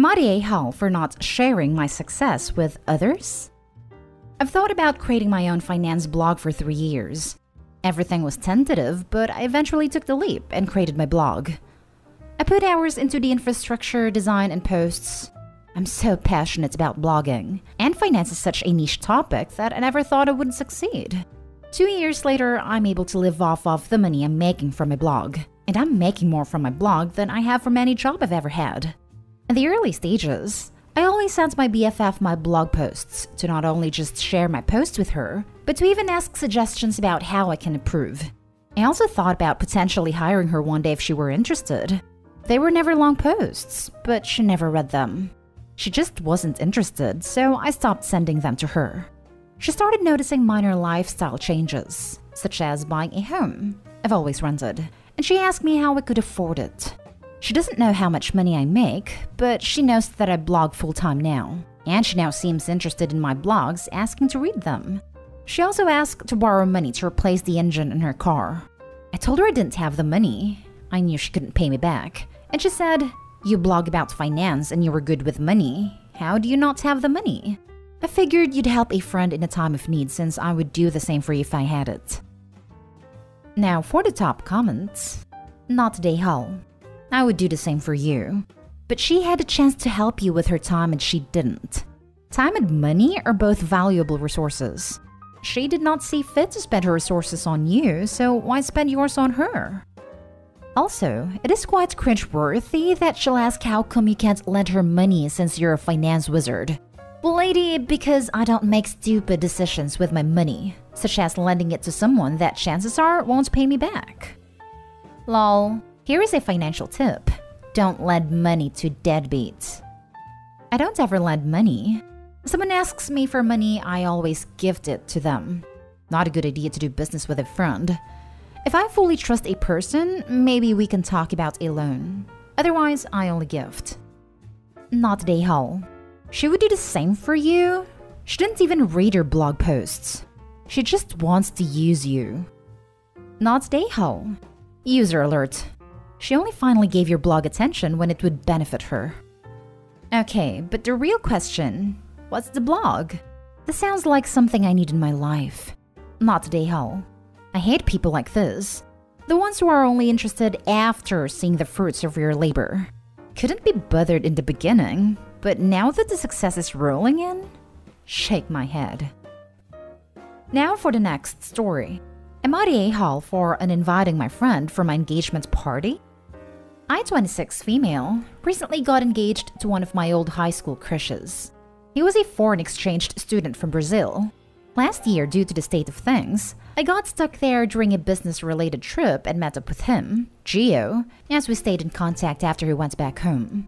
Am I the a-hole for not sharing my success with others? I've thought about creating my own finance blog for 3 years. Everything was tentative, but I eventually took the leap and created my blog. I put hours into the infrastructure, design, and posts. I'm so passionate about blogging, and finance is such a niche topic that I never thought I would succeed. 2 years later, I'm able to live off of the money I'm making from my blog, and I'm making more from my blog than I have from any job I've ever had. In the early stages, I always sent my BFF my blog posts to not only just share my posts with her, but to even ask suggestions about how I can improve. I also thought about potentially hiring her one day if she were interested. They were never long posts, but she never read them. She just wasn't interested, so I stopped sending them to her. She started noticing minor lifestyle changes, such as buying a home I've always rented, and she asked me how I could afford it. She doesn't know how much money I make, but she knows that I blog full-time now, and she now seems interested in my blogs, asking to read them. She also asked to borrow money to replace the engine in her car. I told her I didn't have the money. I knew she couldn't pay me back. And she said, "You blog about finance and you were good with money. How do you not have the money?" I figured you'd help a friend in a time of need since I would do the same for you if I had it. Now for the top comments. Not today, Hull. I would do the same for you. But she had a chance to help you with her time and she didn't. Time and money are both valuable resources. She did not see fit to spend her resources on you, so why spend yours on her? Also, it is quite cringe-worthy that she'll ask how come you can't lend her money since you're a finance wizard. Well, lady, because I don't make stupid decisions with my money, such as lending it to someone that chances are won't pay me back. Lol, here is a financial tip. Don't lend money to deadbeats. I don't ever lend money. Someone asks me for money, I always gift it to them. Not a good idea to do business with a friend. If I fully trust a person, maybe we can talk about a loan. Otherwise, I only gift. Not today, Hull. She would do the same for you. She didn't even read your blog posts. She just wants to use you. Not today, Hull. User alert. She only finally gave your blog attention when it would benefit her. Okay, but the real question, what's the blog? This sounds like something I need in my life. Not today, Hull. I hate people like this. The ones who are only interested after seeing the fruits of your labor. Couldn't be bothered in the beginning, but now that the success is rolling in, shake my head. Now for the next story. Am I the a-hole for uninviting my friend for my engagement party? I, 26 female, recently got engaged to one of my old high school crushes. He was a foreign exchange student from Brazil. Last year, due to the state of things, I got stuck there during a business-related trip and met up with him, Gio, as we stayed in contact after he went back home.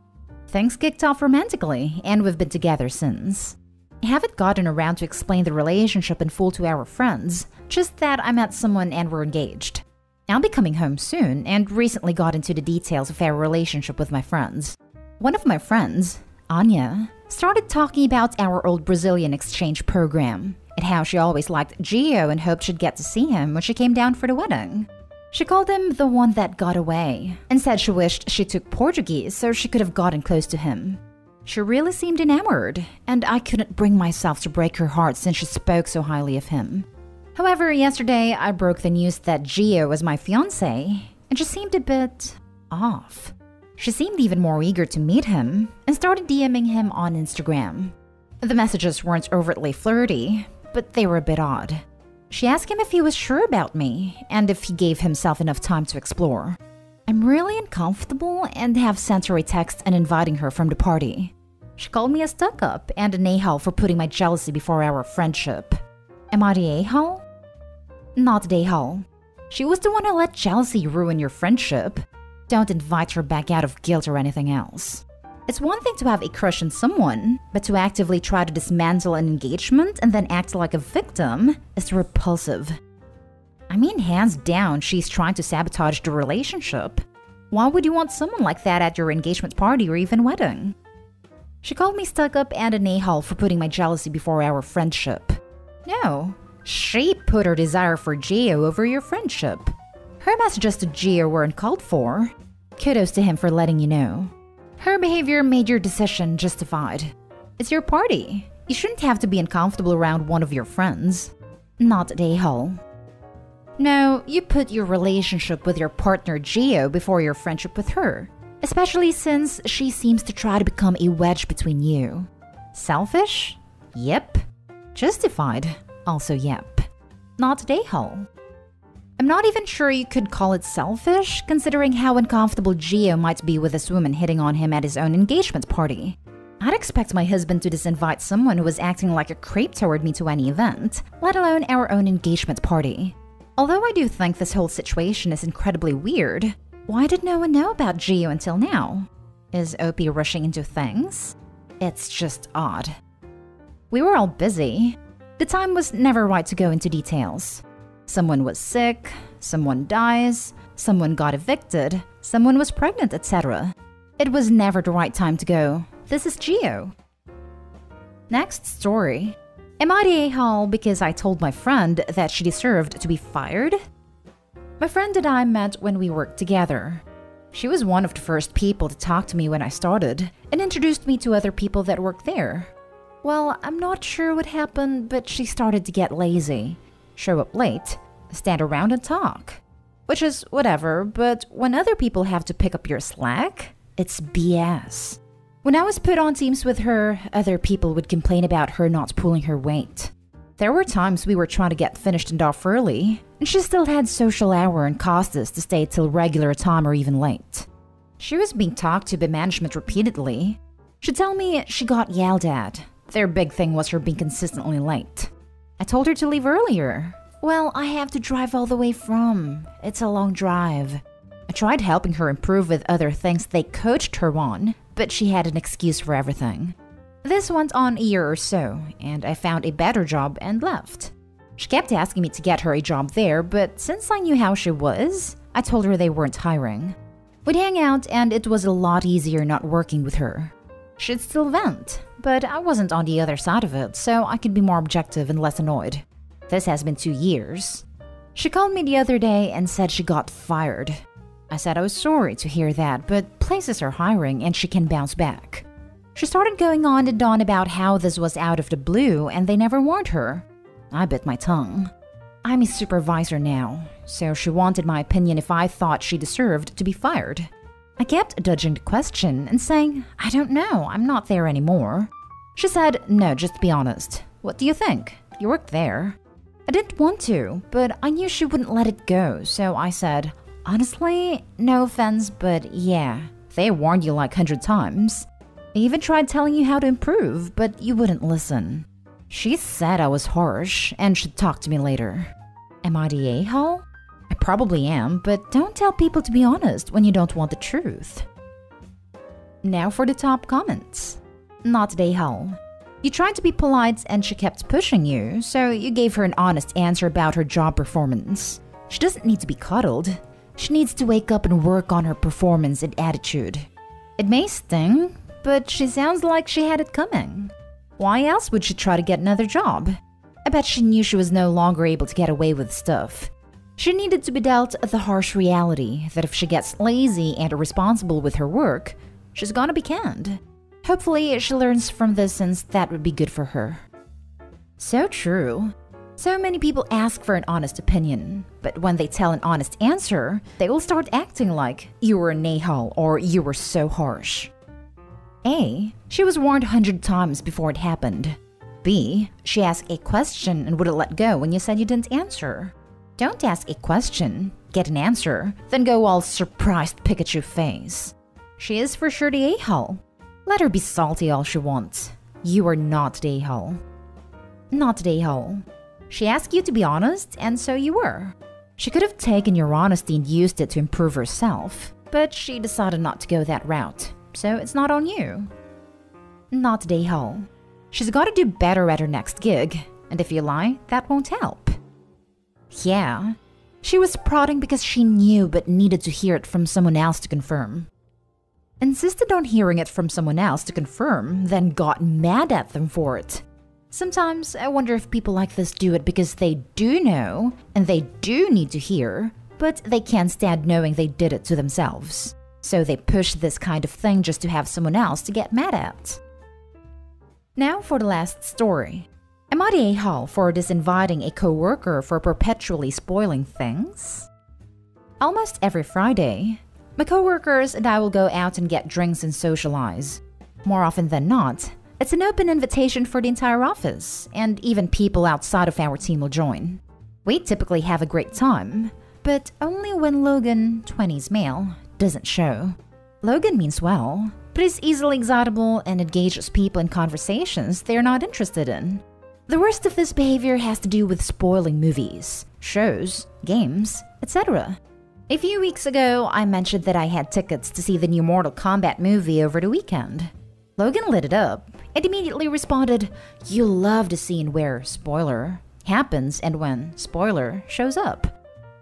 Things kicked off romantically, and we've been together since. I haven't gotten around to explain the relationship in full to our friends, just that I met someone and we're engaged. I'll be coming home soon, and recently got into the details of our relationship with my friends. One of my friends, Anya, started talking about our old Brazilian exchange program, and how she always liked Gio and hoped she'd get to see him when she came down for the wedding. She called him the one that got away, and said she wished she took Portuguese so she could have gotten close to him. She really seemed enamored, and I couldn't bring myself to break her heart since she spoke so highly of him. However, yesterday I broke the news that Gio was my fiancé, and she seemed a bit off. She seemed even more eager to meet him, and started DMing him on Instagram. The messages weren't overtly flirty, but they were a bit odd. She asked him if he was sure about me, and if he gave himself enough time to explore. I'm really uncomfortable and have sent her a text and inviting her from the party. She called me a stuck-up and an a-hole for putting my jealousy before our friendship. Am I the a-hole? Not the a-hole. She was the one who let jealousy ruin your friendship. Don't invite her back out of guilt or anything else. It's one thing to have a crush on someone, but to actively try to dismantle an engagement and then act like a victim is repulsive. I mean, hands down, she's trying to sabotage the relationship. Why would you want someone like that at your engagement party or even wedding? She called me stuck-up and an a-hole for putting my jealousy before our friendship. No, she put her desire for Gio over your friendship. Her messages to Gio weren't called for. Kudos to him for letting you know. Her behavior made your decision justified. It's your party. You shouldn't have to be uncomfortable around one of your friends. Not the a-hole. No, you put your relationship with your partner Gio before your friendship with her, especially since she seems to try to become a wedge between you. Selfish? Yep. Justified? Also yep. Not the a-hole. I'm not even sure you could call it selfish, considering how uncomfortable Gio might be with this woman hitting on him at his own engagement party. I'd expect my husband to disinvite someone who was acting like a creep toward me to any event, let alone our own engagement party. Although I do think this whole situation is incredibly weird, why did no one know about Gio until now? Is OP rushing into things? It's just odd. We were all busy. The time was never right to go into details. Someone was sick, someone dies, someone got evicted, someone was pregnant, etc. It was never the right time to go. This is Gio. Next story. Am I the a-hole because I told my friend that she deserved to be fired? My friend and I met when we worked together. She was one of the first people to talk to me when I started and introduced me to other people that worked there. Well, I'm not sure what happened, but she started to get lazy. Show up late, stand around and talk. Which is whatever, but when other people have to pick up your slack, it's BS. When I was put on teams with her, other people would complain about her not pulling her weight. There were times we were trying to get finished and off early, and she still had social hour and cost us to stay till regular time or even late. She was being talked to by management repeatedly. She'd tell me she got yelled at. Their big thing was her being consistently late. I told her to leave earlier. Well, I have to drive all the way from. It's a long drive. I tried helping her improve with other things they coached her on, but she had an excuse for everything. This went on a year or so, and I found a better job and left. She kept asking me to get her a job there, but since I knew how she was, I told her they weren't hiring. We'd hang out, and it was a lot easier not working with her. She'd still vent, but I wasn't on the other side of it, so I could be more objective and less annoyed. This has been 2 years. She called me the other day and said she got fired. I said I was sorry to hear that, but places are hiring and she can bounce back. She started going on and on about how this was out of the blue and they never warned her. I bit my tongue. I'm a supervisor now, so she wanted my opinion if I thought she deserved to be fired. I kept dodging the question and saying, I don't know, I'm not there anymore. She said, no, just be honest. What do you think? You worked there. I didn't want to, but I knew she wouldn't let it go, so I said, honestly, no offense, but yeah, they warned you like 100 times. I even tried telling you how to improve, but you wouldn't listen. She said I was harsh and should talk to me later. Am I the a-hole? I probably am, but don't tell people to be honest when you don't want the truth. Now for the top comments. Not the a-hole. You tried to be polite and she kept pushing you, so you gave her an honest answer about her job performance. She doesn't need to be cuddled. She needs to wake up and work on her performance and attitude. It may sting, but she sounds like she had it coming. Why else would she try to get another job? I bet she knew she was no longer able to get away with stuff. She needed to be dealt the harsh reality that if she gets lazy and irresponsible with her work, she's gonna be canned. Hopefully, she learns from this since that would be good for her. So true. So many people ask for an honest opinion, but when they tell an honest answer, they will start acting like you were an a-hole or you were so harsh. A. She was warned 100 times before it happened. B. She asked a question and wouldn't let go when you said you didn't answer. Don't ask a question, get an answer, then go all surprised Pikachu face. She is for sure the a-hole. Let her be salty all she wants. You are not the a-hole. Not the a-hole. She asked you to be honest, and so you were. She could have taken your honesty and used it to improve herself, but she decided not to go that route, so it's not on you. Not the a-hole. She's got to do better at her next gig, and if you lie, that won't help. Yeah, she was prodding because she knew but needed to hear it from someone else to confirm. Insisted on hearing it from someone else to confirm, then got mad at them for it. Sometimes I wonder if people like this do it because they do know and they do need to hear, but they can't stand knowing they did it to themselves. So they push this kind of thing just to have someone else to get mad at. Now for the last story. Am I the a-hole for disinviting a coworker for perpetually spoiling things? Almost every Friday, my coworkers and I will go out and get drinks and socialize. More often than not, it's an open invitation for the entire office, and even people outside of our team will join. We typically have a great time, but only when Logan, 20s male, doesn't show. Logan means well, but is easily excitable and engages people in conversations they're not interested in. The worst of this behavior has to do with spoiling movies, shows, games, etc. A few weeks ago, I mentioned that I had tickets to see the new Mortal Kombat movie over the weekend. Logan lit it up and immediately responded, "You'll love the scene where, spoiler, happens and when, spoiler, shows up."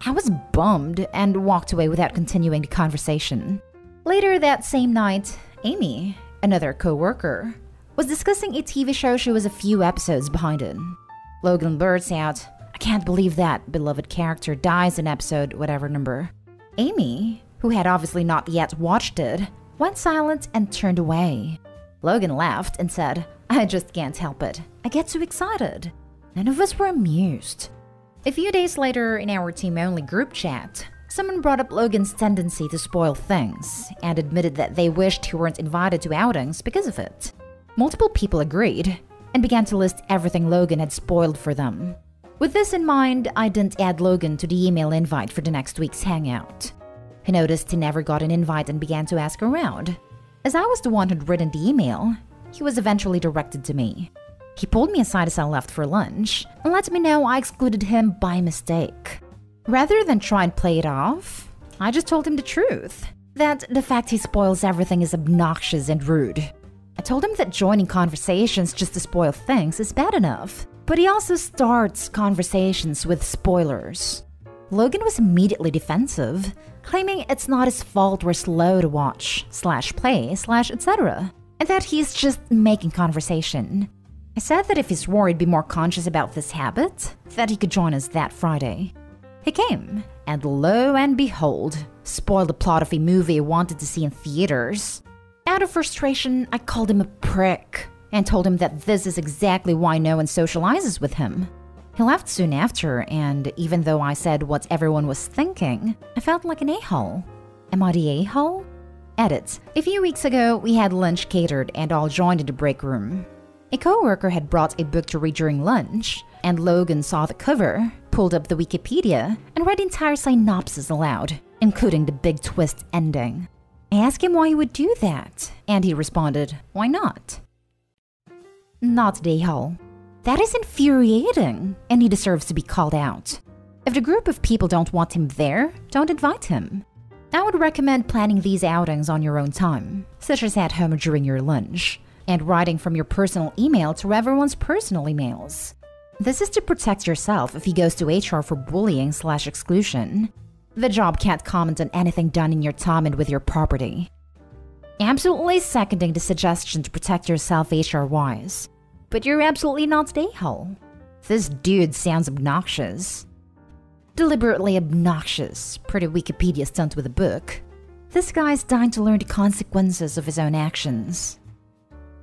I was bummed and walked away without continuing the conversation. Later that same night, Amy, another co-worker, was discussing a TV show she was a few episodes behind in. Logan blurts out, "I can't believe that beloved character dies in episode whatever number." Amy, who had obviously not yet watched it, went silent and turned away. Logan laughed and said, "I just can't help it. I get too excited." None of us were amused. A few days later, in our team-only group chat, someone brought up Logan's tendency to spoil things and admitted that they wished he weren't invited to outings because of it. Multiple people agreed and began to list everything Logan had spoiled for them. With this in mind, I didn't add Logan to the email invite for the next week's hangout. He noticed he never got an invite and began to ask around. As I was the one who'd written the email, he was eventually directed to me. He pulled me aside as I left for lunch and let me know I excluded him by mistake. Rather than try and play it off, I just told him the truth, that the fact he spoils everything is obnoxious and rude. I told him that joining conversations just to spoil things is bad enough, but he also starts conversations with spoilers. Logan was immediately defensive, claiming it's not his fault we're slow to watch, /play, etc., and that he's just making conversation. I said that if he swore he'd be more conscious about this habit, that he could join us that Friday. He came, and lo and behold, spoiled the plot of a movie he wanted to see in theaters. Out of frustration, I called him a prick and told him that this is exactly why no one socializes with him. He left soon after, and even though I said what everyone was thinking, I felt like an a-hole. Am I the a-hole? Edit. A few weeks ago, we had lunch catered and all joined in the break room. A co-worker had brought a book to read during lunch, and Logan saw the cover, pulled up the Wikipedia, and read the entire synopsis aloud, including the big twist ending. I asked him why he would do that, and he responded, "Why not?" Not the a-hole. That is infuriating, and he deserves to be called out. If the group of people don't want him there, don't invite him. I would recommend planning these outings on your own time, such as at home during your lunch, and writing from your personal email to everyone's personal emails. This is to protect yourself if he goes to HR for bullying/exclusion. The job can't comment on anything done in your time and with your property. Absolutely seconding the suggestion to protect yourself HR-wise. But you're absolutely not the a-hole. This dude sounds obnoxious. Deliberately obnoxious, per the Wikipedia stunt with a book. This guy's dying to learn the consequences of his own actions.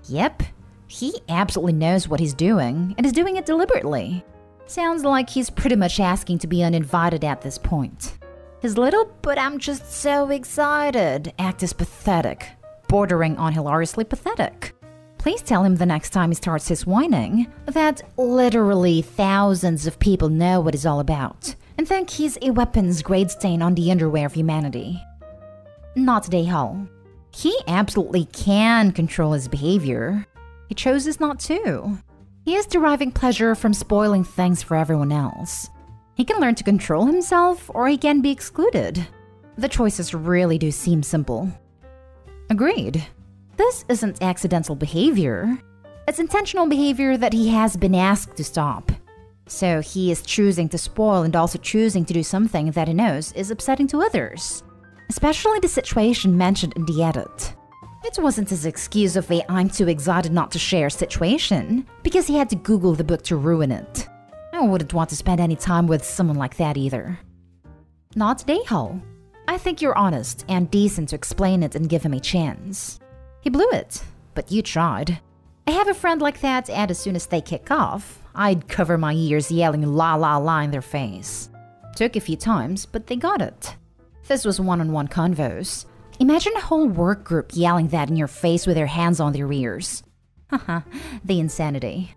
Yep, he absolutely knows what he's doing, and is doing it deliberately. Sounds like he's pretty much asking to be uninvited at this point. His little "but I'm just so excited" act is pathetic, bordering on hilariously pathetic. Please tell him the next time he starts his whining that literally thousands of people know what he's all about, and think he's a weapons-grade stain on the underwear of humanity. Not the a-hole. He absolutely can control his behavior. He chooses not to. He is deriving pleasure from spoiling things for everyone else. He can learn to control himself, or he can be excluded. The choices really do seem simple. Agreed. This isn't accidental behavior. It's intentional behavior that he has been asked to stop. So he is choosing to spoil and also choosing to do something that he knows is upsetting to others. Especially the situation mentioned in the edit. It wasn't his excuse of a "I'm too excited not to share" situation, because he had to Google the book to ruin it. I wouldn't want to spend any time with someone like that either. Not the a-hole. I think you're honest and decent to explain it and give him a chance. He blew it, but you tried. I have a friend like that, and as soon as they kick off, I'd cover my ears yelling la la la in their face. Took a few times, but they got it. This was one-on-one convos. Imagine a whole work group yelling that in your face with their hands on their ears. Haha, the insanity.